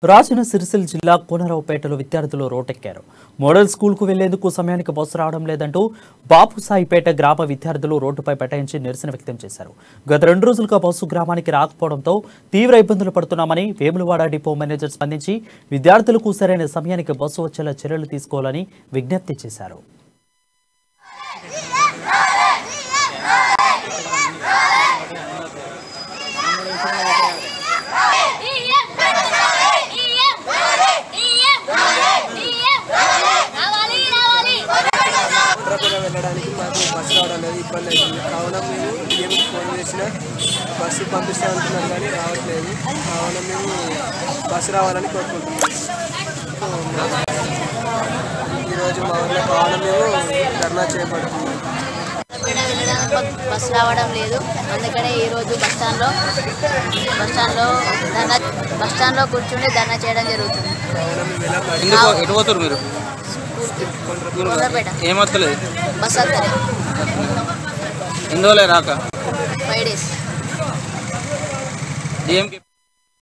రాజన్న సిరిసిల్ల జిల్లా కోనరావుపేటలో విద్యార్థులు రోడ్డెక్కారు. మోడల్ స్కూల్కు వెళ్లేందుకు సమయానికి బస్సు రావడం లేదంటూ బాపుసాయిపేట గ్రామ విద్యార్థులు రోడ్డుపై బైఠాయించి నిరసన వ్యక్తం చేశారు. గత 2 రోజులుగా బస్సు గ్రామానికి రాకపోవడంతో తీవ్ర ఇబ్బందులు పడుతున్నామని వేములవాడ డిపో మేనేజర్ స్పందించి విద్యార్థులకు సరైన సమయానికి బస్సు వచ్చేలా చర్యలు తీసుకోవాలని విజ్ఞప్తి చేశారు. వెళ్ళడానికి మాకు బస్సు రావడం లేదు, ఇబ్బంది అవుతుంది. కావున మేము డిఎంకి ఫోన్ చేసిన బస్సు పంపిస్తా అంటున్నాం కానీ రావట్లేదు. కావున మేము బస్సు రావాలని కోరుకుంటున్నాం. ఈరోజు మా ఊళ్ళో కావున మేము ధర్నా చేపడుతున్నాం. వెళ్ళడానికి బస్సు రావడం లేదు, అందుకనే ఈరోజు బస్టాండ్లో కూర్చుని ధర్నా చేయడం జరుగుతుంది. ఏమవుతలేదు బస్ వస్తలే ఇందులో రాక 5 days.